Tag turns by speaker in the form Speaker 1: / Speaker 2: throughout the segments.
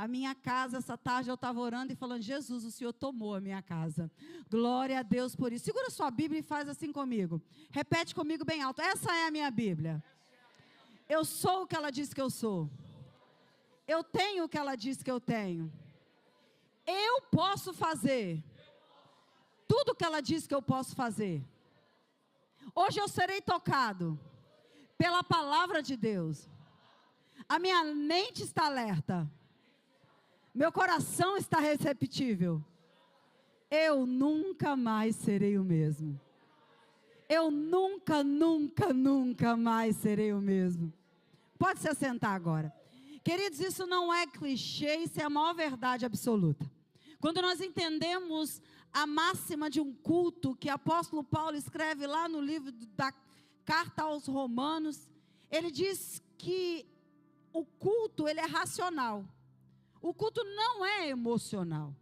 Speaker 1: A minha casa, essa tarde eu estava orando e falando, Jesus, o Senhor tomou a minha casa. Glória a Deus por isso. Segura sua Bíblia e faz assim comigo. Repete comigo bem alto. Essa é a minha Bíblia. Eu sou o que ela diz que eu sou. Eu tenho o que ela diz que eu tenho. Eu posso fazer tudo o que ela diz que eu posso fazer. Hoje eu serei tocado pela palavra de Deus. A minha mente está alerta. Meu coração está receptível. Eu nunca mais serei o mesmo. Eu nunca mais serei o mesmo. Pode se assentar agora. Queridos, isso não é clichê, isso é a maior verdade absoluta. Quando nós entendemos a máxima de um culto que o apóstolo Paulo escreve lá no livro da carta aos Romanos, ele diz que o culto, ele é racional. O culto não é emocional.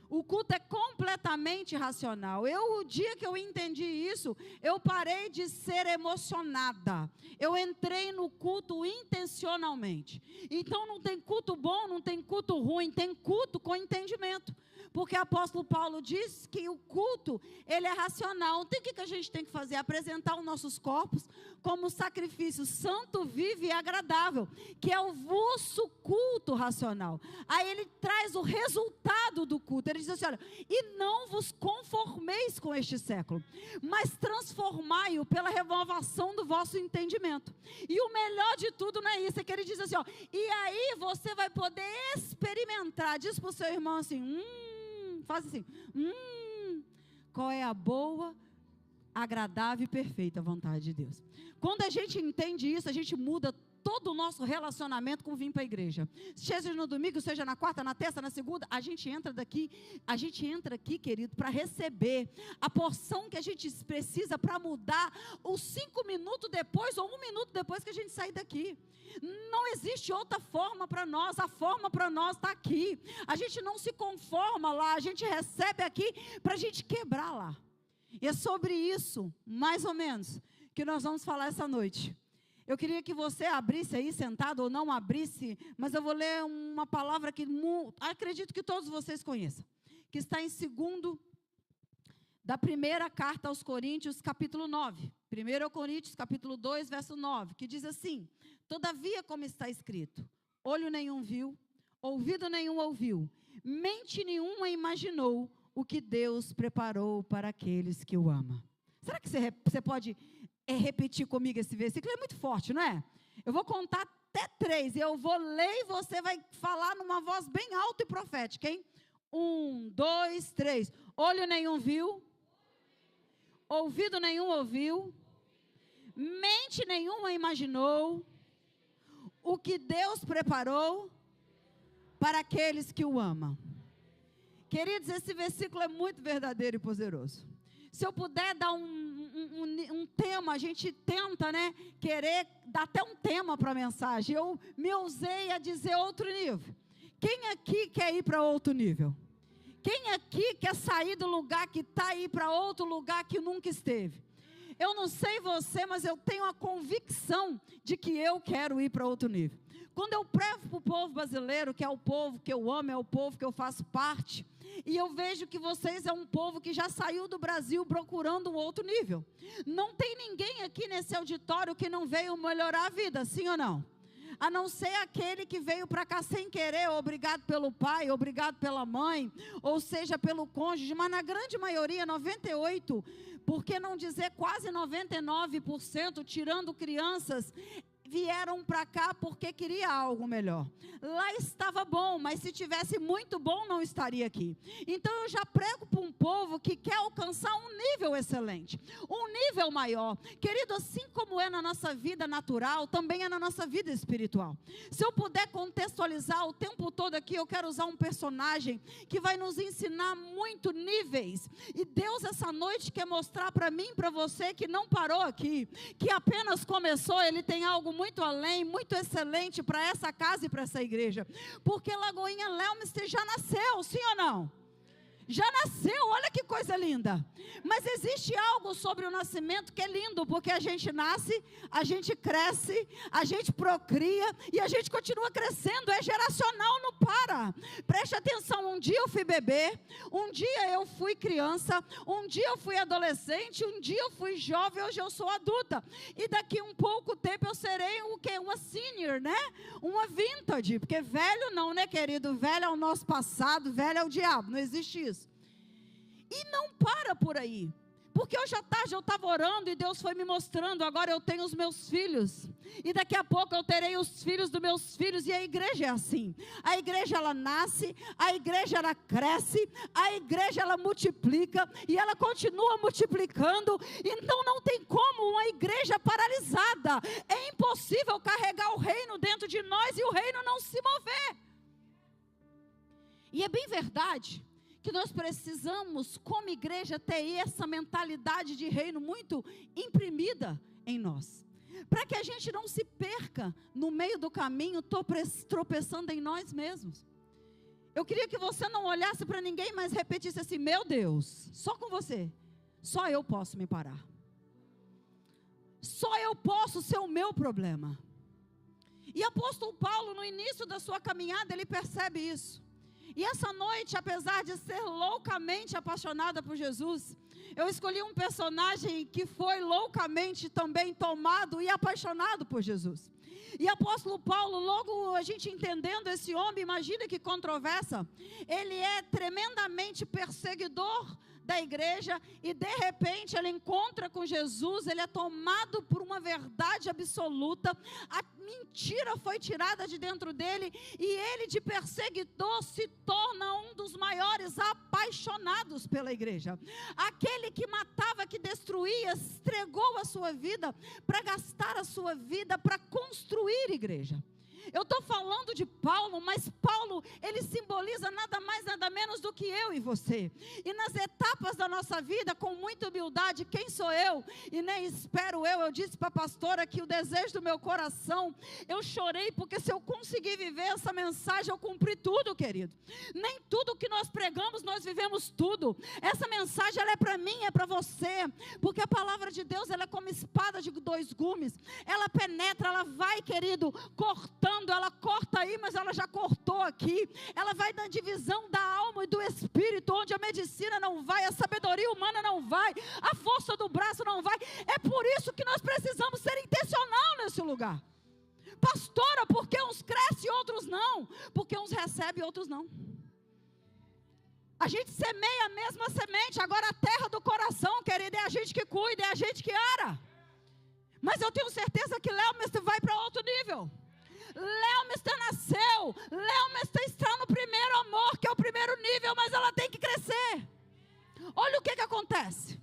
Speaker 1: O culto é completamente racional. O dia que eu entendi isso, eu parei de ser emocionada. Eu entrei no culto intencionalmente. Então não tem culto bom, não tem culto ruim, tem culto com entendimento. Porque o apóstolo Paulo diz que o culto, ele é racional. Então o que a gente tem que fazer? Apresentar os nossos corpos como sacrifício santo, vivo e agradável, que é o vosso culto racional. Aí ele traz o resultado do culto. Ele diz assim, olha, e não vos conformeis com este século, mas transformai-o pela renovação do vosso entendimento. E o melhor de tudo não é isso, é que ele diz assim, ó, e aí você vai poder experimentar. Diz para o seu irmão assim, faz assim, qual é a boa, agradável e perfeita vontade de Deus. Quando a gente entende isso, a gente muda todo o nosso relacionamento com vir para a igreja. Seja no domingo, seja na quarta, na terça, na segunda, a gente entra aqui, querido, para receber a porção que a gente precisa para mudar os 5 minutos depois ou 1 minuto depois que a gente sair daqui. Não existe outra forma para nós, a forma para nós está aqui. A gente não se conforma lá, a gente recebe aqui para a gente quebrar lá. E é sobre isso, mais ou menos, que nós vamos falar essa noite. Eu queria que você abrisse aí, sentado ou não abrisse, mas eu vou ler uma palavra que acredito que todos vocês conheçam, que está em 2 da primeira carta aos Coríntios, capítulo 9. 1 Coríntios, capítulo 2, verso 9, que diz assim, todavia como está escrito, olho nenhum viu, ouvido nenhum ouviu, mente nenhuma imaginou o que Deus preparou para aqueles que o amam. Será que você pode repetir comigo esse versículo? É muito forte, não é? Eu vou contar até 3, eu vou ler e você vai falar numa voz bem alta e profética, hein? 1, 2, 3. Olho nenhum viu, ouvido nenhum ouviu, mente nenhuma imaginou o que Deus preparou para aqueles que o amam. Queridos, esse versículo é muito verdadeiro e poderoso. Se eu puder dar um tema, a gente tenta, né, querer dar até um tema para a mensagem. Eu me ousei a dizer outro nível. Quem aqui quer ir para outro nível? Quem aqui quer sair do lugar que está e ir para outro lugar que nunca esteve? Eu não sei você, mas eu tenho a convicção de que eu quero ir para outro nível. Quando eu prezo para o povo brasileiro, que é o povo que eu amo, é o povo que eu faço parte, e eu vejo que vocês é um povo que já saiu do Brasil procurando um outro nível. Não tem ninguém aqui nesse auditório que não veio melhorar a vida, sim ou não? A não ser aquele que veio para cá sem querer, obrigado pelo pai, obrigado pela mãe, ou seja, pelo cônjuge, mas na grande maioria, 98%, por que não dizer quase 99%, tirando crianças, vieram para cá porque queria algo melhor. Lá estava bom, mas se tivesse muito bom, não estaria aqui. Então eu já prego para um povo que quer alcançar um nível excelente, um nível maior. Querido, assim como é na nossa vida natural, também é na nossa vida espiritual. Se eu puder contextualizar o tempo todo aqui, eu quero usar um personagem que vai nos ensinar muito níveis. E Deus essa noite quer mostrar para mim e para você que não parou aqui, que apenas começou, Ele tem algo muito além, muito excelente para essa casa e para essa igreja, porque Lagoinha Leominster já nasceu, sim ou não? Já nasceu, olha que coisa linda. Mas existe algo sobre o nascimento que é lindo, porque a gente nasce, a gente cresce, a gente procria e a gente continua crescendo, é geracional, não para. vida. Preste atenção, um dia eu fui bebê, um dia eu fui criança, um dia eu fui adolescente, um dia eu fui jovem, hoje eu sou adulta. E daqui um pouco tempo eu serei o quê? Uma senior, né? Uma vintage, porque velho não, né, querido? Velho é o nosso passado, velho é o diabo, não existe isso. E não para por aí. Porque hoje à tarde eu estava orando e Deus foi me mostrando, agora eu tenho os meus filhos. E daqui a pouco eu terei os filhos dos meus filhos. E a igreja é assim. A igreja ela nasce, a igreja ela cresce, a igreja ela multiplica e ela continua multiplicando. Então não tem como uma igreja paralisada. É impossível carregar o reino dentro de nós e o reino não se mover. E é bem verdade que nós precisamos, como igreja, ter essa mentalidade de reino muito imprimida em nós, para que a gente não se perca no meio do caminho, tropeçando em nós mesmos. Eu queria que você não olhasse para ninguém, mas repetisse assim: meu Deus, só com você, só eu posso me parar, só eu posso ser o meu problema. E apóstolo Paulo, no início da sua caminhada, ele percebe isso. E essa noite, apesar de ser loucamente apaixonada por Jesus, eu escolhi um personagem que foi loucamente também tomado e apaixonado por Jesus. E apóstolo Paulo, logo a gente entendendo esse homem, imagina que controvérsia, ele é tremendamente perseguidor da igreja, e de repente ele encontra com Jesus, ele é tomado por uma verdade absoluta, a mentira foi tirada de dentro dele, e ele de perseguidor se torna um dos maiores apaixonados pela igreja. Aquele que matava, que destruía, entregou a sua vida para gastar a sua vida para construir igreja. Eu estou falando de Paulo, mas Paulo, ele simboliza nada mais, nada menos do que eu e você. E nas etapas da nossa vida, com muita humildade, quem sou eu? E nem espero eu disse para a pastora que o desejo do meu coração, eu chorei, porque se eu conseguir viver essa mensagem, eu cumpri tudo, querido. Nem tudo que nós pregamos, nós vivemos tudo. Essa mensagem, ela é para mim, é para você, porque a palavra de Deus, ela é como espada de 2 gumes, ela penetra, ela vai, querido, cortando. Ela corta aí, mas ela já cortou aqui. Ela vai na divisão da alma e do espírito, onde a medicina não vai, a sabedoria humana não vai, a força do braço não vai. É por isso que nós precisamos ser intencional nesse lugar. Pastora, porque uns crescem e outros não? Porque uns recebem e outros não. A gente semeia a mesma semente. Agora a terra do coração, querida, é a gente que cuida, é a gente que ara. Mas eu tenho certeza que Léo Mestre vai para outro nível. Léo Mestre nasceu, Léo Mestre está no primeiro amor, que é o primeiro nível, mas ela tem que crescer. Olha o que acontece.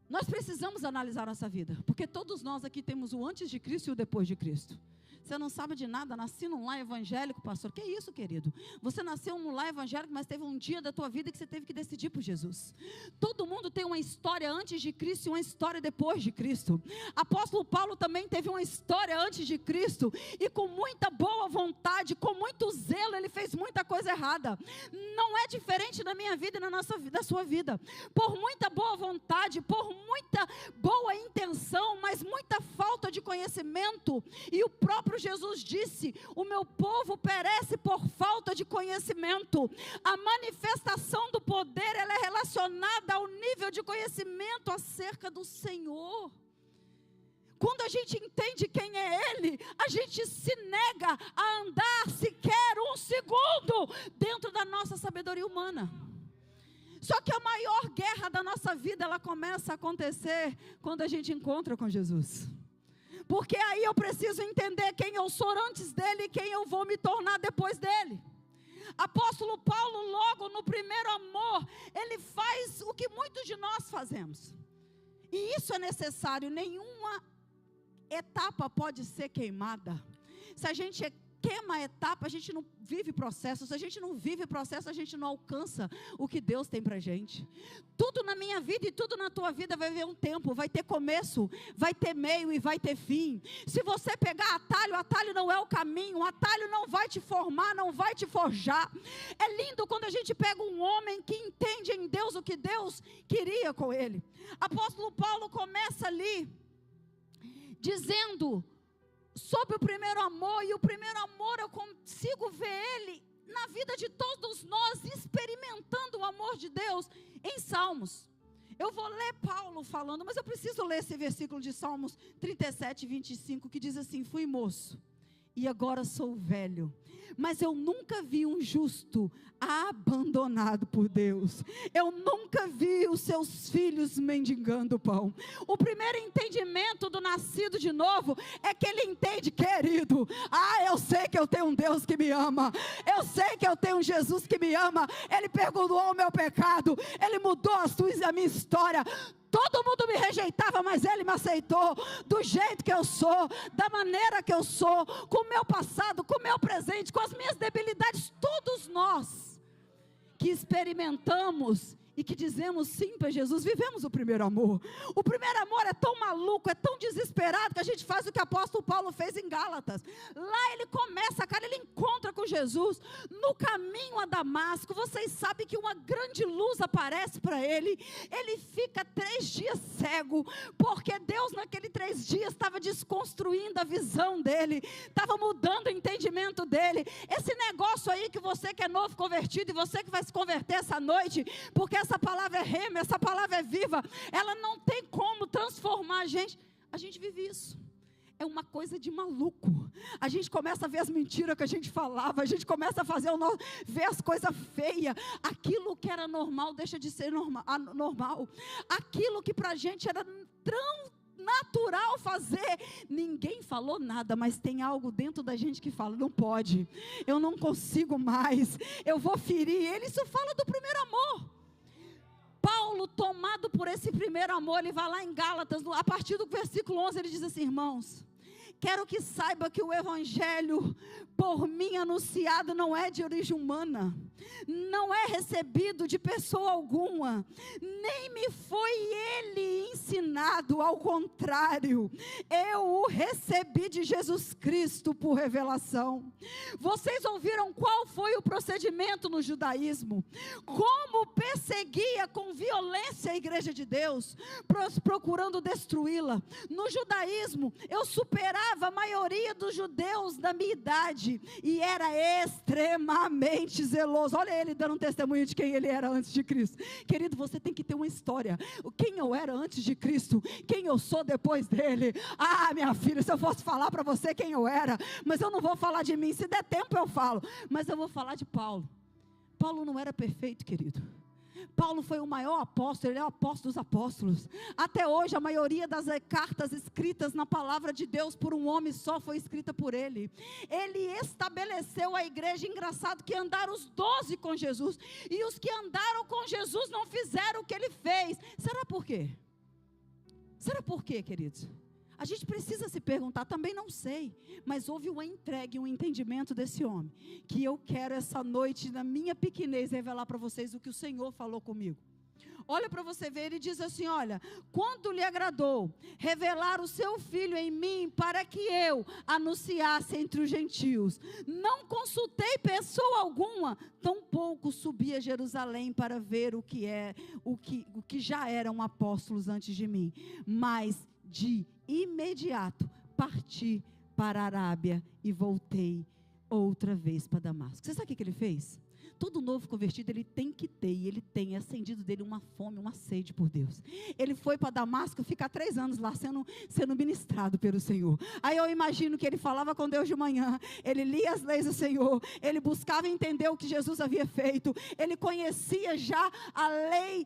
Speaker 1: Nós precisamos analisar nossa vida, porque todos nós aqui temos o antes de Cristo e o depois de Cristo. Você não sabe de nada, nasci num lar evangélico, pastor. Que isso, querido? Você nasceu num lar evangélico, mas teve um dia da tua vida que você teve que decidir por Jesus. Todo mundo tem uma história antes de Cristo e uma história depois de Cristo. Apóstolo Paulo também teve uma história antes de Cristo, e com muita boa vontade, com muito zelo, ele fez muita coisa errada. Não é diferente na minha vida e na nossa vida, da sua vida. Por muita boa vontade, por muita boa intenção, mas muita falta de conhecimento, e o próprio Jesus disse: o meu povo perece por falta de conhecimento. A manifestação do poder, ela é relacionada ao nível de conhecimento acerca do Senhor. Quando a gente entende quem é Ele, a gente se nega a andar sequer um segundo dentro da nossa sabedoria humana. Só que a maior guerra da nossa vida, ela começa a acontecer quando a gente encontra com Jesus. Porque aí eu preciso entender quem eu sou antes dele e quem eu vou me tornar depois dele. Apóstolo Paulo, logo no primeiro amor, ele faz o que muitos de nós fazemos. E isso é necessário, nenhuma etapa pode ser queimada. Se a gente queima a etapa, a gente não vive processo. Se a gente não vive processo, a gente não alcança o que Deus tem pra gente. Tudo na minha vida e tudo na tua vida vai ver um tempo, vai ter começo, vai ter meio e vai ter fim. Se você pegar atalho não é o caminho, atalho não vai te formar, não vai te forjar. É lindo quando a gente pega um homem que entende em Deus o que Deus queria com ele. Apóstolo Paulo começa ali dizendo sobre o primeiro amor, e o primeiro amor eu consigo ver ele na vida de todos nós, experimentando o amor de Deus em Salmos. Eu vou ler Paulo falando, mas eu preciso ler esse versículo de Salmos 37, 25, que diz assim: fui moço, e agora sou velho, mas eu nunca vi um justo abandonado por Deus. Eu nunca vi os seus filhos mendigando pão. O primeiro entendimento do nascido de novo é que ele entende, querido, eu sei que eu tenho um Deus que me ama, eu sei que eu tenho um Jesus que me ama, Ele perdoou o meu pecado, Ele mudou a minha história. Todo mundo me rejeitava, mas Ele me aceitou do jeito que eu sou, da maneira que eu sou, com o meu passado, com o meu presente, com as minhas debilidades. Todos nós que experimentamos e que dizemos sim para Jesus, vivemos o primeiro amor. O primeiro amor é tão maluco, é tão desesperado, que a gente faz o que o apóstolo Paulo fez em Gálatas. Lá ele começa, ele encontra com Jesus, no caminho a Damasco. Vocês sabem que uma grande luz aparece para ele, ele fica 3 dias cego, porque Deus naqueles 3 dias estava desconstruindo a visão dele, estava mudando o entendimento dele. Esse negócio aí que você que é novo convertido, e você que vai se converter essa noite, porque essa palavra é rema, essa palavra é viva, ela não tem como transformar a gente vive isso, é uma coisa de maluco. A gente começa a ver as mentiras que a gente falava, a gente começa a ver as coisas feias, aquilo que era normal deixa de ser normal, aquilo que pra gente era tão natural fazer, ninguém falou nada, mas tem algo dentro da gente que fala: não pode, eu não consigo mais, eu vou ferir ele. Isso fala do primeiro amor. Paulo, tomado por esse primeiro amor, ele vai lá em Gálatas, a partir do versículo 11, ele diz assim: irmãos, quero que saiba que o evangelho por mim anunciado não é de origem humana, não é recebido de pessoa alguma, nem me foi ele ensinado, ao contrário, eu o recebi de Jesus Cristo por revelação. Vocês ouviram qual foi o procedimento no judaísmo, como perseguia com violência a igreja de Deus, procurando destruí-la. No judaísmo, eu superava a maioria dos judeus da minha idade, e era extremamente zeloso. Olha ele dando um testemunho de quem ele era antes de Cristo. Querido, você tem que ter uma história. Quem eu era antes de Cristo, quem eu sou depois dele. Minha filha, se eu fosse falar para você quem eu era, mas eu não vou falar de mim, se der tempo eu falo, mas eu vou falar de Paulo. Paulo não era perfeito, querido. Paulo foi o maior apóstolo, ele é o apóstolo dos apóstolos. Até hoje a maioria das cartas escritas na palavra de Deus por um homem só foi escrita por ele. Ele estabeleceu a igreja. Engraçado que andaram os 12 com Jesus, e os que andaram com Jesus não fizeram o que ele fez. Será por quê? Será por quê, queridos? A gente precisa se perguntar, também não sei, mas houve uma entrega, um entendimento desse homem, que eu quero essa noite, na minha pequenez, revelar para vocês o que o Senhor falou comigo. Olha para você ver, ele diz assim: olha, quando lhe agradou revelar o seu filho em mim, para que eu anunciasse entre os gentios, não consultei pessoa alguma, tampouco subi a Jerusalém para ver o que já eram apóstolos antes de mim, mas de imediato parti para a Arábia e voltei outra vez para Damasco. Você sabe o que ele fez? Todo novo convertido, ele tem que ter, e ele tem acendido dele uma fome, uma sede por Deus. Ele foi para Damasco ficar 3 anos lá sendo ministrado pelo Senhor. Aí eu imagino que ele falava com Deus de manhã, ele lia as leis do Senhor, ele buscava entender o que Jesus havia feito, ele conhecia já a lei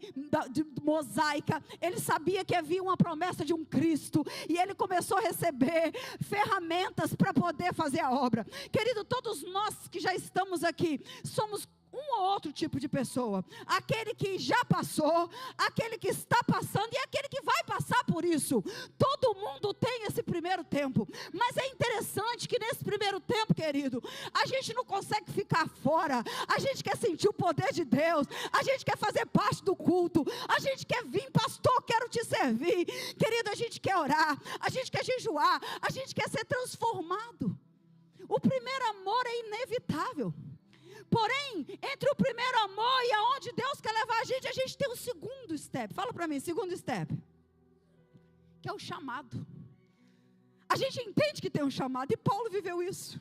Speaker 1: mosaica, ele sabia que havia uma promessa de um Cristo, e ele começou a receber ferramentas para poder fazer a obra. Querido, todos nós que já estamos aqui, somos um ou outro tipo de pessoa, aquele que já passou, aquele que está passando e aquele que vai passar por isso. Todo mundo tem esse primeiro tempo, mas é interessante que nesse primeiro tempo, querido, a gente não consegue ficar fora, a gente quer sentir o poder de Deus, a gente quer fazer parte do culto, a gente quer vir: pastor, quero te servir. Querido, a gente quer orar, a gente quer jejuar, a gente quer ser transformado. O primeiro amor é inevitável. Porém, entre o primeiro amor e aonde Deus quer levar a gente tem o segundo step. Fala para mim, segundo step, que é o chamado. A gente entende que tem um chamado, e Paulo viveu isso.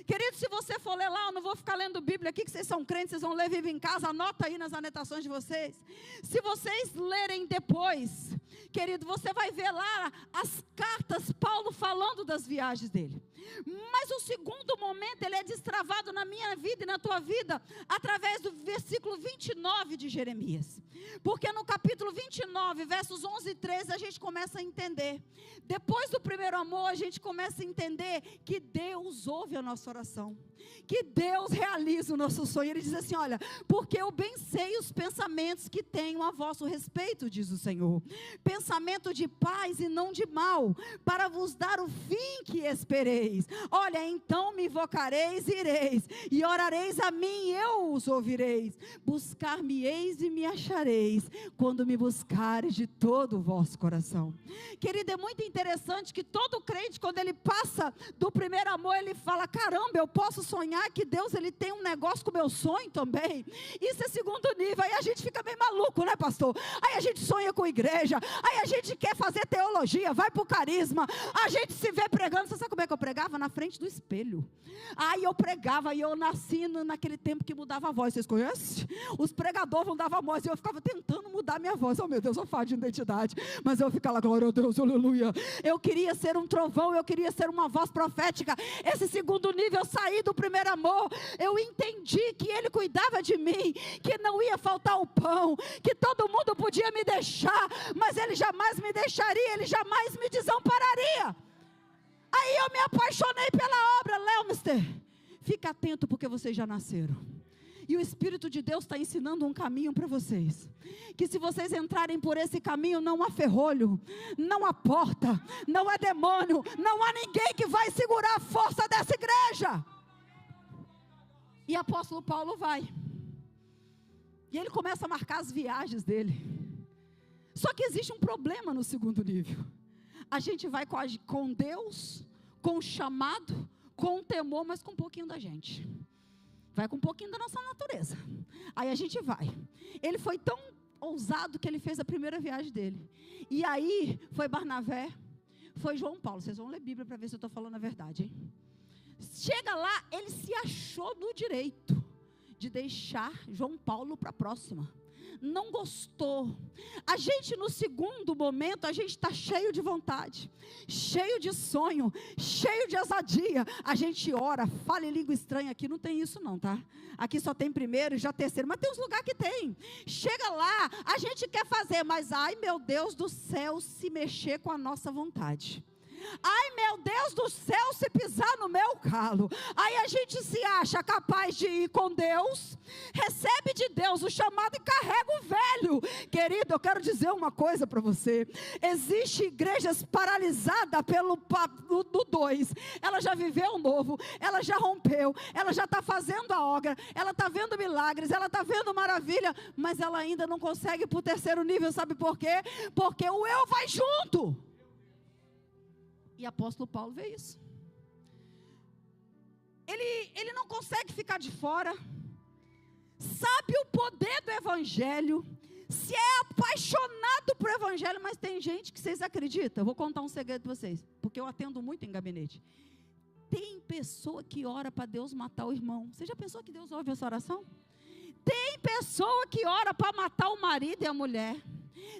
Speaker 1: Querido, se você for ler lá, eu não vou ficar lendo Bíblia aqui, que vocês são crentes, vocês vão ler Viva em Casa, anota aí nas anotações de vocês. Se vocês lerem depois, querido, você vai ver lá as cartas, Paulo falando das viagens dele. Mas o segundo momento, ele é destravado na minha vida e na tua vida, através do versículo 29 de Jeremias. Porque no capítulo 29, versos 11 e 13, a gente começa a entender. Depois do primeiro amor, a gente começa a entender que Deus ouve a nossa oração, que Deus realiza o nosso sonho. Ele diz assim, olha, porque eu bem sei os pensamentos que tenho a vosso respeito, diz o Senhor, pensamento de paz e não de mal, para vos dar o fim que espereis. Olha, então me invocareis e ireis, e orareis a mim e eu os ouvireis, buscar-me-eis e me achareis, quando me buscareis de todo o vosso coração. Querido, é muito interessante que todo crente, quando ele passa do primeiro amor, ele fala, caramba, eu posso sonhar que Deus, ele tem um negócio com o meu sonho também. Isso é segundo nível. Aí a gente fica bem maluco, né, pastor? Aí a gente sonha com igreja, aí a gente quer fazer teologia, vai pro carisma, a gente se vê pregando. Você sabe como é que eu pregava? Na frente do espelho. Aí eu pregava, e eu nasci naquele tempo que mudava a voz. Vocês conhecem? Os pregadores mudavam a voz, e eu ficava tentando mudar minha voz. Oh meu Deus, eu falo de identidade, mas eu ficava lá, glória a Deus, aleluia. Eu queria ser um trovão, eu queria ser uma voz profética. Esse segundo nível, eu saí do primeiro amor, eu entendi que Ele cuidava de mim, que não ia faltar o pão, que todo mundo podia me deixar, mas Ele jamais me deixaria, Ele jamais me desampararia. Aí eu me apaixonei pela obra. Leomister, fica atento, porque vocês já nasceram, e o Espírito de Deus está ensinando um caminho para vocês, que se vocês entrarem por esse caminho, não há ferrolho, não há porta, não há demônio, não há ninguém que vai segurar a força dessa igreja. E o apóstolo Paulo vai, e ele começa a marcar as viagens dele. Só que existe um problema no segundo nível. A gente vai com Deus, com o chamado, com o temor, mas com um pouquinho da gente. Vai com um pouquinho da nossa natureza. Aí a gente vai. Ele foi tão ousado que ele fez a primeira viagem dele. E aí foi Barnabé, foi João Paulo. Vocês vão ler Bíblia para ver se eu estou falando a verdade, hein? Chega lá, ele se achou no direito de deixar João Paulo para a próxima. Não gostou. A gente, no segundo momento, a gente está cheio de vontade, cheio de sonho, cheio de ousadia. A gente ora, fala em língua estranha. Aqui não tem isso não, tá? Aqui só tem primeiro e já terceiro, mas tem uns lugares que tem. Chega lá, a gente quer fazer, mas ai meu Deus do céu, se mexer com a nossa vontade. Ai meu Deus do céu, se pisar no meu calo. Aí a gente se acha capaz de ir com Deus, recebe de Deus o chamado e carrega o velho. Querido, eu quero dizer uma coisa para você. Existem igrejas paralisadas do 2. Ela já viveu o novo, ela já rompeu, ela já está fazendo a obra, ela está vendo milagres, ela está vendo maravilha, mas ela ainda não consegue ir para o terceiro nível. Sabe por quê? Porque o eu vai junto. E apóstolo Paulo vê isso. Ele não consegue ficar de fora. Sabe o poder do evangelho. Se é apaixonado por evangelho. Mas tem gente que vocês acreditam. Eu vou contar um segredo para vocês, porque eu atendo muito em gabinete. Tem pessoa que ora para Deus matar o irmão. Você já pensou que Deus ouve essa oração? Tem pessoa que ora para matar o marido e a mulher.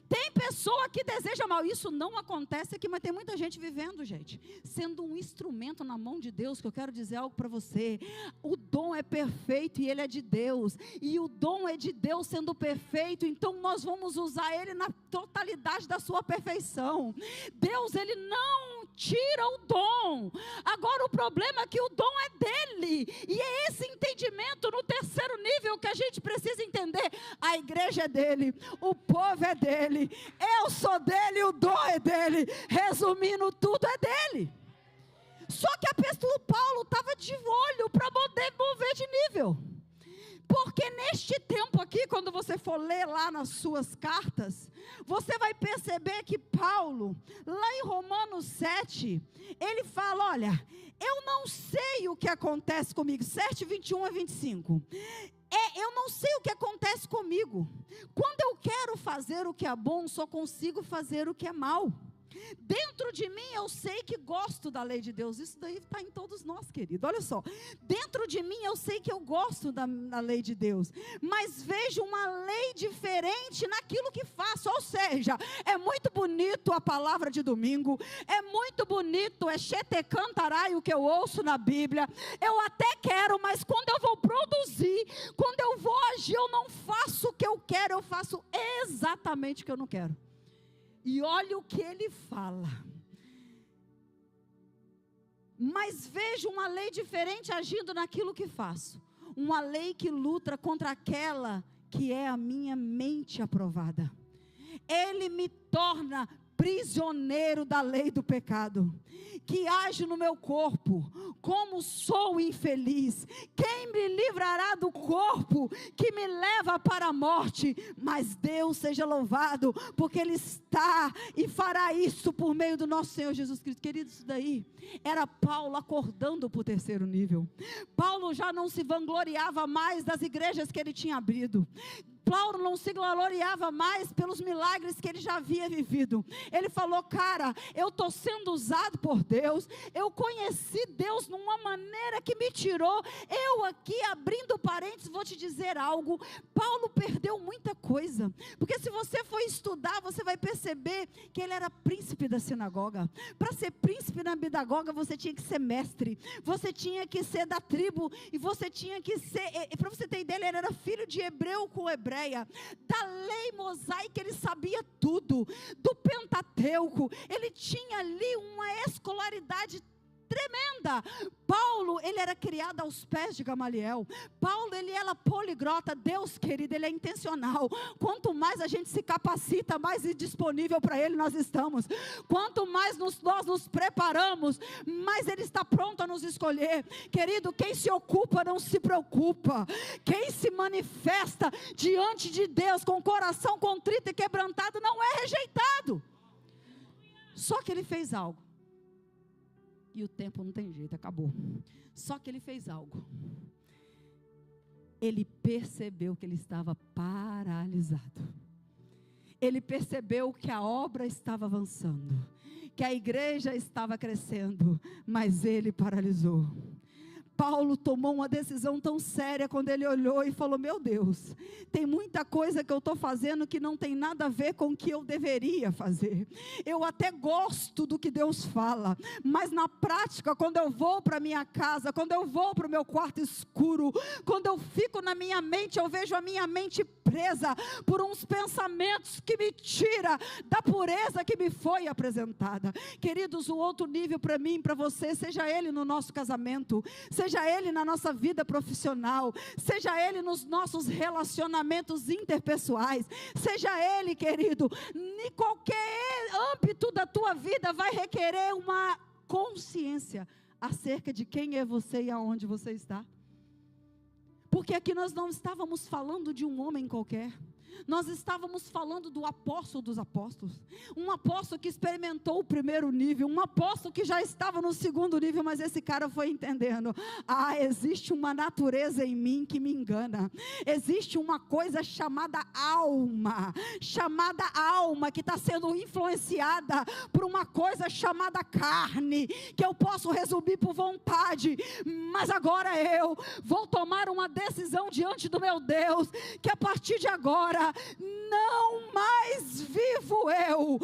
Speaker 1: Tem pessoa que deseja mal. Isso não acontece aqui, mas tem muita gente vivendo, gente, sendo um instrumento na mão de Deus. Que eu quero dizer algo para você. O dom é perfeito e ele é de Deus. E o dom é de Deus sendo perfeito, então nós vamos usar ele na totalidade da sua perfeição. Deus, ele não tira o dom. Agora o problema é que o dom é dele. E é esse entendimento no terceiro nível que a gente precisa entender. A igreja é dele, o povo é dele, eu sou dele, o dom é dele. Resumindo, tudo é dele. Só que o apóstolo Paulo estava de olho para poder mover de nível. Porque neste tempo aqui, quando você for ler lá nas suas cartas, você vai perceber que Paulo, lá em Romanos 7, ele fala, olha, eu não sei o que acontece comigo, 7, 21 a 25. Eu não sei o que acontece comigo. Quando eu quero fazer o que é bom, só consigo fazer o que é mal. Dentro de mim eu sei que gosto da lei de Deus. Isso daí está em todos nós, querido. Olha só, dentro de mim eu sei que eu gosto da lei de Deus, mas vejo uma lei diferente naquilo que faço. Ou seja, é muito bonito a palavra de domingo, é muito bonito, é chetecantarai o que eu ouço na Bíblia, eu até quero, mas quando eu vou produzir, quando eu vou agir, eu não faço o que eu quero, eu faço exatamente o que eu não quero. E olha o que ele fala. Mas vejo uma lei diferente agindo naquilo que faço. Uma lei que luta contra aquela que é a minha mente aprovada. Ele me torna prisioneiro da lei do pecado, que age no meu corpo. Como sou infeliz, quem me livrará do corpo que me leva para a morte? Mas Deus seja louvado, porque Ele está e fará isso por meio do nosso Senhor Jesus Cristo. Querido, isso daí era Paulo acordando para o terceiro nível. Paulo já não se vangloriava mais das igrejas que ele tinha abrido. Paulo não se gloriava mais pelos milagres que ele já havia vivido. Ele falou: cara, eu estou sendo usado por Deus, eu conheci Deus numa maneira que me tirou. Eu aqui, abrindo parênteses, vou te dizer algo. Paulo perdeu muita coisa, porque se você for estudar, você vai perceber que ele era príncipe da sinagoga. Para ser príncipe na sinagoga, você tinha que ser mestre, você tinha que ser da tribo, e você tinha que ser, para você ter ideia, ele era filho de hebreu com hebreu, da lei mosaica, ele sabia tudo, do Pentateuco, ele tinha ali uma escolaridade tremenda. Paulo, ele era criado aos pés de Gamaliel. Paulo, ele era poliglota. Deus, querido, ele é intencional. Quanto mais a gente se capacita, mais disponível para Ele nós estamos. Quanto mais nós nos preparamos, mais Ele está pronto a nos escolher. Querido, quem se ocupa não se preocupa. Quem se manifesta diante de Deus com o coração contrito e quebrantado não é rejeitado. Só que ele fez algo. E o tempo não tem jeito, acabou. Só que ele fez algo. Ele percebeu que ele estava paralisado. Ele percebeu que a obra estava avançando, que a igreja estava crescendo, mas ele paralisou. Paulo tomou uma decisão tão séria quando ele olhou e falou: meu Deus, tem muita coisa que eu estou fazendo que não tem nada a ver com o que eu deveria fazer. Eu até gosto do que Deus fala, mas na prática, quando eu vou para minha casa, quando eu vou para o meu quarto escuro, quando eu fico na minha mente, eu vejo a minha mente presa por uns pensamentos que me tira da pureza que me foi apresentada. Queridos, o outro nível para mim, para você, seja ele no nosso casamento, seja ele na nossa vida profissional, seja ele nos nossos relacionamentos interpessoais, seja ele, querido, em qualquer âmbito da tua vida vai requerer uma consciência acerca de quem é você e aonde você está. Porque aqui nós não estávamos falando de um homem qualquer. Nós estávamos falando do apóstolo dos apóstolos, um apóstolo que experimentou o primeiro nível, um apóstolo que já estava no segundo nível, mas esse cara foi entendendo: existe uma natureza em mim que me engana, existe uma coisa chamada alma que está sendo influenciada por uma coisa chamada carne, que eu posso resumir por vontade, mas agora eu vou tomar uma decisão diante do meu Deus, que a partir de agora, não mais vivo eu,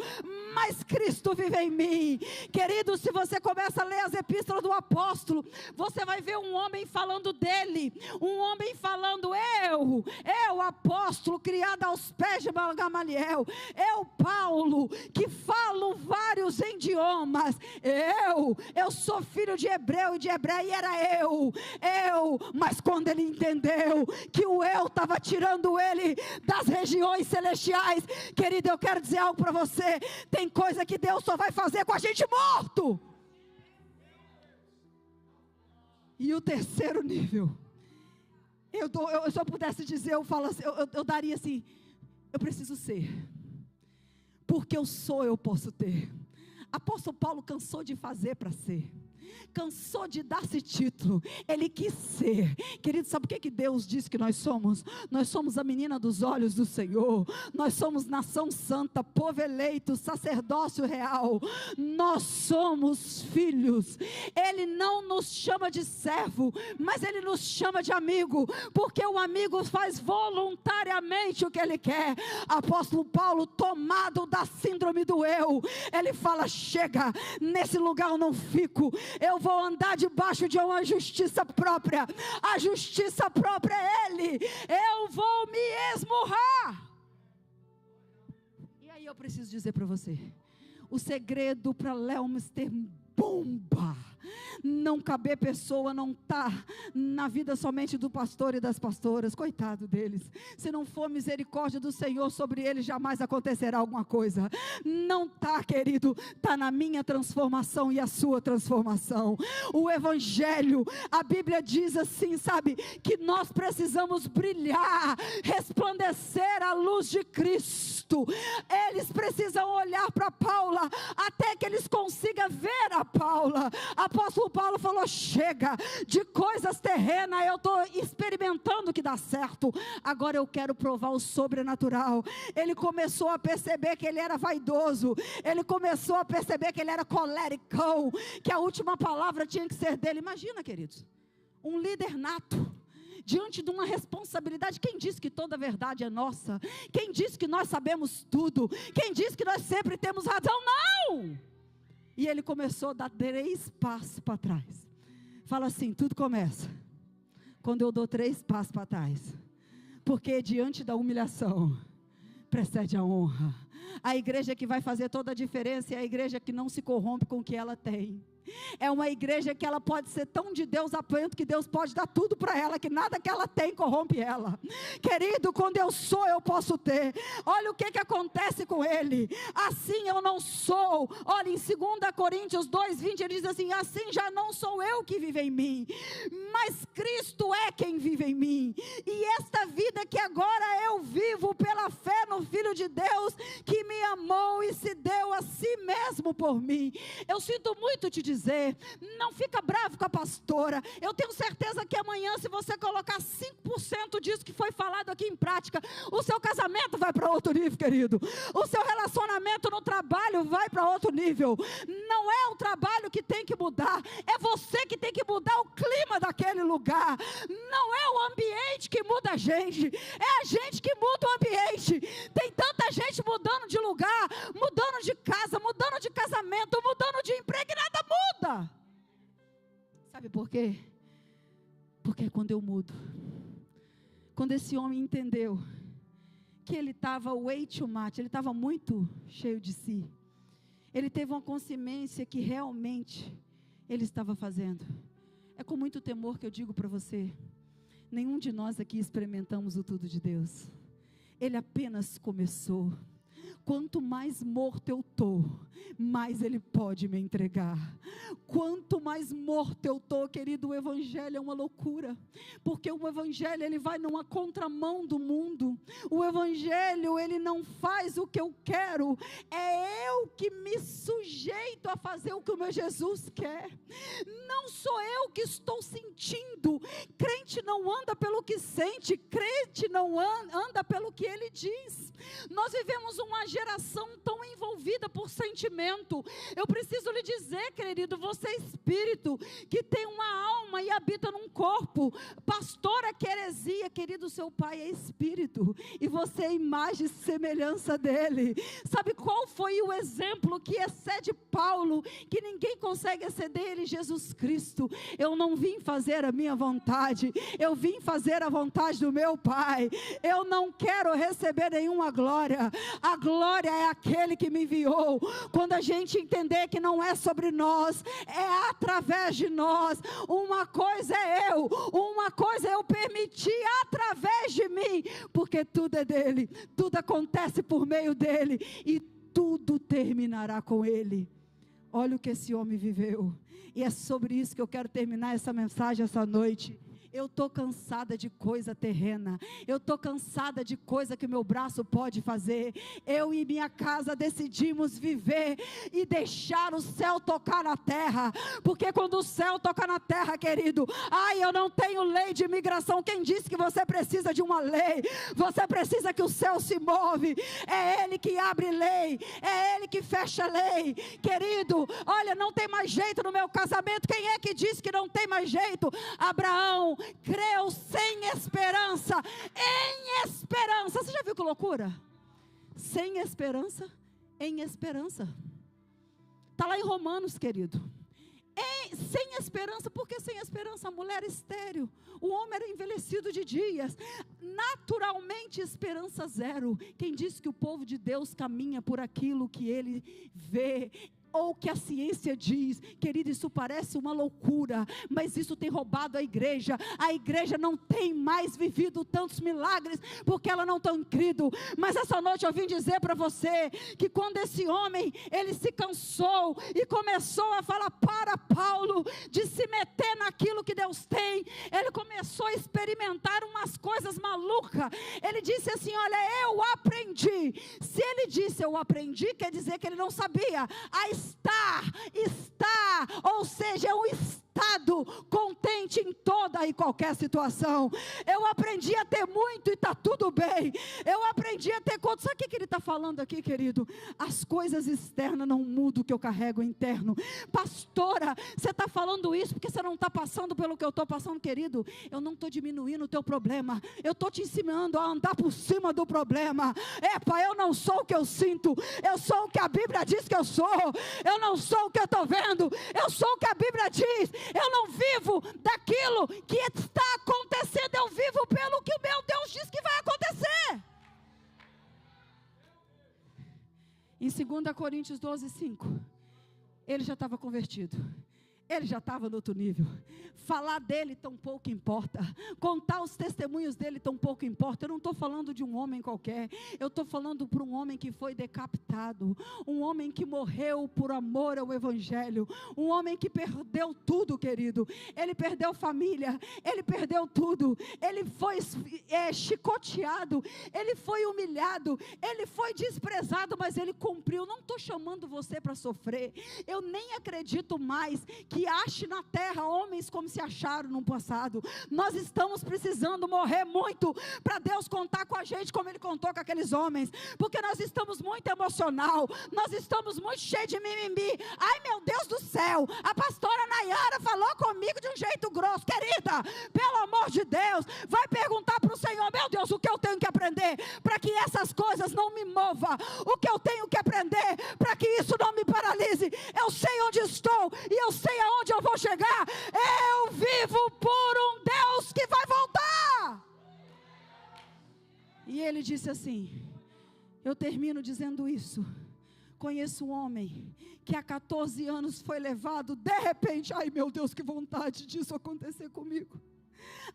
Speaker 1: mas Cristo vive em mim. Querido, se você começa a ler as epístolas do apóstolo, você vai ver um homem falando dele, um homem falando: eu apóstolo, criado aos pés de Gamaliel, eu Paulo, que falo vários idiomas, eu sou filho de hebreu e de hebreia, e era eu, mas quando ele entendeu que o eu estava tirando ele das regiões celestiais, querido, eu quero dizer algo para você: tem coisa que Deus só vai fazer com a gente morto. E o terceiro nível, se eu pudesse dizer, eu falo assim, eu daria assim: eu preciso ser, porque eu sou, eu posso ter. Apóstolo Paulo cansou de fazer para ser. cansou de dar-se título, ele quis ser. Querido, sabe o que Deus diz que nós somos? Nós somos a menina dos olhos do Senhor, nós somos nação santa, povo eleito, sacerdócio real, nós somos filhos. Ele não nos chama de servo, mas ele nos chama de amigo, porque o amigo faz voluntariamente o que ele quer. Apóstolo Paulo, tomado da síndrome do eu, ele fala: chega, nesse lugar eu não fico, eu vou andar debaixo de uma justiça própria. A justiça própria é Ele. Eu vou me esmurrar. E aí eu preciso dizer para você, o segredo para Lelms ter bomba, não caber pessoa, não está na vida somente do pastor e das pastoras, coitado deles, se não for misericórdia do Senhor sobre eles, jamais acontecerá alguma coisa. Não está, querido, está na minha transformação e a sua transformação. O Evangelho, a Bíblia diz assim, sabe, que nós precisamos brilhar, resplandecer a luz de Cristo. Eles precisam olhar para Paula, até que eles consigam ver a Paula. Apóstolo Paulo falou: chega de coisas terrenas, eu estou experimentando que dá certo, agora eu quero provar o sobrenatural. Ele começou a perceber que ele era vaidoso, ele começou a perceber que ele era colericão, que a última palavra tinha que ser dele. Imagina, queridos, um líder nato, diante de uma responsabilidade. Quem disse que toda a verdade é nossa? Quem disse que nós sabemos tudo? Quem disse que nós sempre temos razão? Não! E ele começou a dar 3 passos para trás. Fala assim: tudo começa quando eu dou 3 passos para trás, porque diante da humilhação precede a honra. A igreja que vai fazer toda a diferença é a igreja que não se corrompe com o que ela tem. É uma igreja que ela pode ser tão de Deus a ponto que Deus pode dar tudo para ela, que nada que ela tem corrompe ela. Querido, quando eu sou, eu posso ter. Olha o que acontece com ele: assim eu não sou. Olha, em 2 Coríntios 2:20 ele diz assim: assim já não sou eu que vive em mim, mas Cristo é quem vive em mim. E esta vida que agora eu vivo pela fé no Filho de Deus, que me amou e se deu a si mesmo por mim. Eu sinto muito te dizer, não fica bravo com a pastora. Eu tenho certeza que amanhã, se você colocar 5% disso que foi falado aqui em prática, o seu casamento vai para outro nível, querido. O seu relacionamento no trabalho vai para outro nível. Não é o trabalho que tem que mudar, é você que tem que mudar o clima daquele lugar. Não é o ambiente que muda a gente, é a gente que muda o ambiente. Tem tanta gente mudando de lugar, mudando de casa, mudando de casamento, mudando de emprego, e nada muda. Sabe por quê? Porque quando eu mudo, quando esse homem entendeu que ele estava way too much, ele estava muito cheio de si, ele teve uma consciência que realmente ele estava fazendo. É com muito temor que eu digo para você, nenhum de nós aqui experimentamos o tudo de Deus. Ele apenas começou. Quanto mais morto eu estou, mais Ele pode me entregar. Quanto mais morto eu estou, querido, o Evangelho é uma loucura, porque o Evangelho, ele vai numa contramão do mundo. O Evangelho, ele não faz o que eu quero, é eu que me sujeito a fazer o que o meu Jesus quer. Não sou eu que estou sentindo. Crente não anda pelo que sente, crente não anda pelo que ele diz. Nós vivemos uma geração tão envolvida por sentimento. Eu preciso lhe dizer, querido, você é espírito, que tem uma alma e habita num corpo. Pastora, que heresia, querido, seu pai é espírito, e você é imagem e semelhança dele. Sabe qual foi o exemplo que excede Paulo, que ninguém consegue exceder ele? Jesus Cristo. Eu não vim fazer a minha vontade, eu vim fazer a vontade do meu Pai. Eu não quero receber nenhuma glória, a glória é aquele que me enviou. Quando a gente entender que não é sobre nós, é através de nós. Uma coisa é eu, uma coisa é eu permitir através de mim, porque tudo é dele, tudo acontece por meio dele, e tudo terminará com ele. Olha o que esse homem viveu, e é sobre isso que eu quero terminar essa mensagem essa noite. Eu estou cansada de coisa terrena. Eu estou cansada de coisa que o meu braço pode fazer. Eu e minha casa decidimos viver e deixar o céu tocar na terra. Porque quando o céu toca na terra, querido, eu não tenho lei de imigração. Quem disse que você precisa de uma lei? Você precisa que o céu se move. É Ele que abre lei. É Ele que fecha lei. Querido, olha, não tem mais jeito no meu casamento. Quem é que disse que não tem mais jeito? Abraão creu sem esperança, em esperança. Você já viu que loucura? Sem esperança, em esperança. Está lá em Romanos, querido. Sem esperança. Por que sem esperança? A mulher estéril, o homem era envelhecido de dias, naturalmente esperança zero. Quem disse que o povo de Deus caminha por aquilo que ele vê, ou que a ciência diz? Querido, isso parece uma loucura, mas isso tem roubado a igreja não tem mais vivido tantos milagres, porque ela não tem crido. Mas essa noite eu vim dizer para você, que quando esse homem, ele se cansou, e começou a falar para Paulo, de se meter naquilo que Deus tem, ele começou a experimentar umas coisas malucas. Ele disse assim: olha, eu aprendi. Se ele disse eu aprendi, quer dizer que ele não sabia. Ou seja, é um estado contente em toda e qualquer situação. Eu aprendi a ter muito e está tudo bem. Eu aprendi a ter quanto. Sabe o que ele está falando aqui, querido? As coisas externas não mudam o que eu carrego interno. Pastora, você está falando isso porque você não está passando pelo que eu estou passando, querido. Eu não estou diminuindo o teu problema, eu estou te ensinando a andar por cima do problema. Eu não sou o que eu sinto, eu sou o que a Bíblia diz que eu sou. Eu não sou o que eu estou vendo, eu sou o que a Bíblia diz. Eu não vivo daquilo que está acontecendo, eu vivo pelo que o meu Deus diz que vai acontecer. Em 2 Coríntios 12:5, ele já estava convertido. Ele já estava no outro nível. Falar dele tão pouco importa. Contar os testemunhos dele tão pouco importa. Eu não estou falando de um homem qualquer. Eu estou falando para um homem que foi decapitado. Um homem que morreu por amor ao Evangelho. Um homem que perdeu tudo, querido. Ele perdeu família. Ele perdeu tudo. Ele foi chicoteado. Ele foi humilhado. Ele foi desprezado, mas ele cumpriu. Não estou chamando você para sofrer. Eu nem acredito mais que ache na terra homens como se acharam no passado. Nós estamos precisando morrer muito para Deus contar com a gente como Ele contou com aqueles homens, porque nós estamos muito emocional, nós estamos muito cheios de mimimi. Ai, meu Deus do céu, a pastora Nayara falou comigo de um jeito grosso. Querida, pelo amor de Deus, vai perguntar para o Senhor: meu Deus, o que eu tenho que aprender para que essas coisas não me movam? O que eu tenho que aprender para que isso não me paralise? Eu sei onde estou e eu sei aonde eu vou chegar. Eu vivo por um Deus que vai voltar. E ele disse assim, eu termino dizendo isso: conheço um homem que há 14 anos foi levado, de repente, ai meu Deus, que vontade disso acontecer comigo,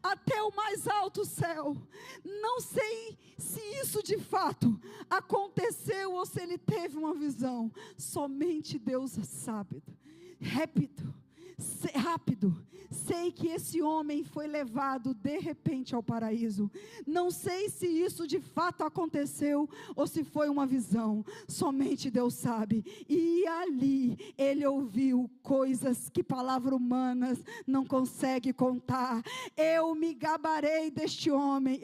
Speaker 1: até o mais alto céu. Não sei se isso de fato aconteceu ou se ele teve uma visão. Somente Deus sabe. Rápido, sei que esse homem foi levado de repente ao paraíso. Não sei se isso de fato aconteceu ou se foi uma visão. Somente Deus sabe. E ali ele ouviu coisas que palavras humanas não consegue contar. Eu me gabarei deste homem,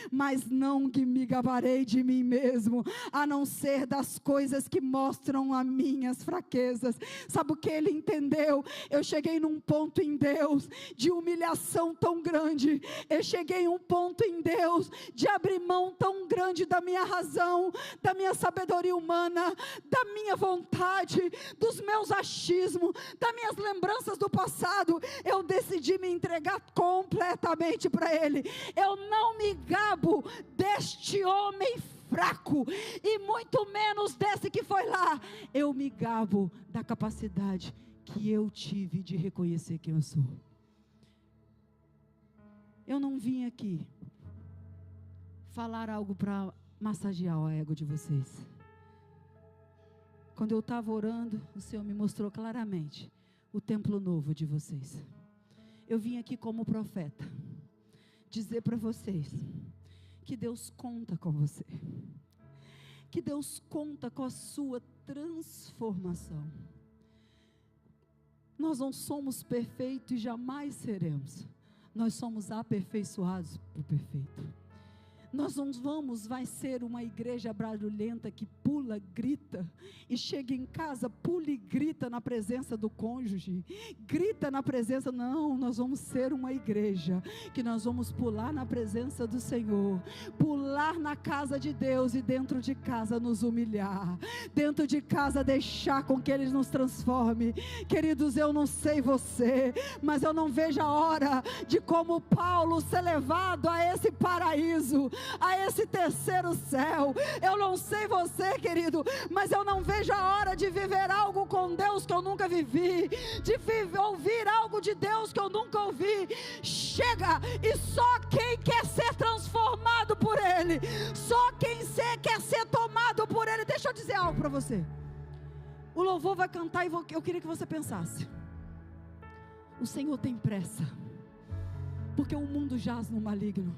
Speaker 1: mas não que me gabarei de mim mesmo, a não ser das coisas que mostram as minhas fraquezas. Sabe o que ele entendeu? Eu cheguei num ponto em Deus de humilhação tão grande. Eu cheguei em um ponto em Deus de abrir mão tão grande da minha razão, da minha sabedoria humana, da minha vontade, dos meus achismos, das minhas lembranças do passado. Eu decidi me entregar completamente para Ele. Eu não me gabo deste homem fraco, e muito menos desse que foi lá. Eu me gabo da capacidade que eu tive de reconhecer quem eu sou. Eu não vim aqui falar algo para massagear o ego de vocês. Quando eu estava orando, o Senhor me mostrou claramente o templo novo de vocês. Eu vim aqui como profeta dizer para vocês que Deus conta com você, que Deus conta com a sua transformação. Nós não somos perfeitos e jamais seremos. Nós somos aperfeiçoados para o perfeito. Nós não vai ser uma igreja barulhenta que pula, grita, e chega em casa, pula e grita na presença do cônjuge, grita na presença, não, nós vamos ser uma igreja, que nós vamos pular na presença do Senhor, pular na casa de Deus e dentro de casa nos humilhar, dentro de casa deixar com que Ele nos transforme. Queridos, eu não sei você, mas eu não vejo a hora de como Paulo ser levado a esse paraíso, a esse terceiro céu. Eu não sei você, querido, mas eu não vejo a hora de viver algo com Deus que eu nunca vivi, de ouvir algo de Deus que eu nunca ouvi. Chega, e só quem quer ser transformado por Ele, só quem quer ser tomado por Ele. Deixa eu dizer algo para você. O louvor vai cantar e eu queria que você pensasse: o Senhor tem pressa, porque o mundo jaz no maligno.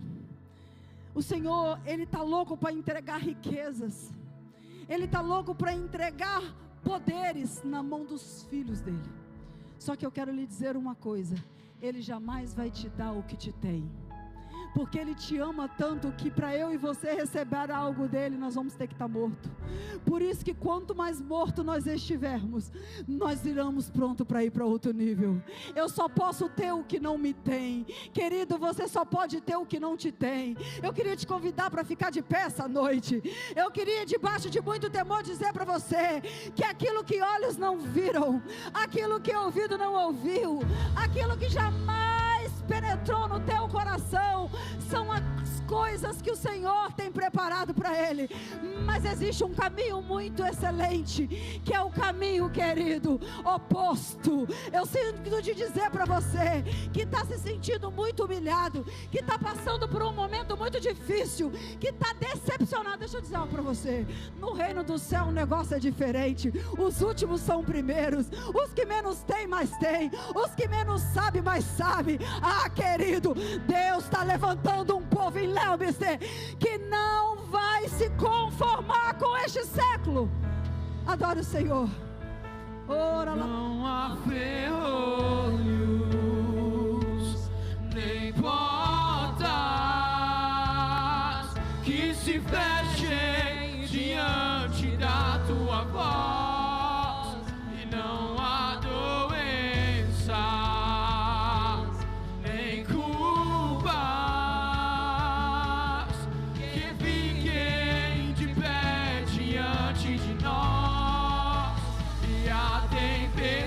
Speaker 1: O Senhor, Ele está louco para entregar riquezas, Ele está louco para entregar poderes na mão dos filhos dEle. Só que eu quero lhe dizer uma coisa: Ele jamais vai te dar o que te tem, porque Ele te ama tanto que para eu e você receber algo dEle, nós vamos ter que estar morto. Por isso que quanto mais morto nós estivermos, nós iremos pronto para ir para outro nível. Eu só posso ter o que não me tem. Querido, você só pode ter o que não te tem. Eu queria te convidar para ficar de pé essa noite. Eu queria, debaixo de muito temor, dizer para você que aquilo que olhos não viram, aquilo que ouvido não ouviu, aquilo que jamais penetrou no teu coração, são as coisas que o Senhor tem preparado para Ele. Mas existe um caminho muito excelente, que é o caminho, querido, oposto. Eu sinto de dizer para você que está se sentindo muito humilhado, que está passando por um momento muito difícil, que está decepcionado. Deixa eu dizer algo para você: no reino do céu o negócio é diferente. Os últimos são primeiros. Os que menos têm, mais têm. Os que menos sabem, mais sabem. Ah, querido, Deus está levantando um povo em Leobice que não vai se conformar com este século. Adore o Senhor. Ora lá.
Speaker 2: Não há ferrolhos nem portas que se fechem diante da tua voz.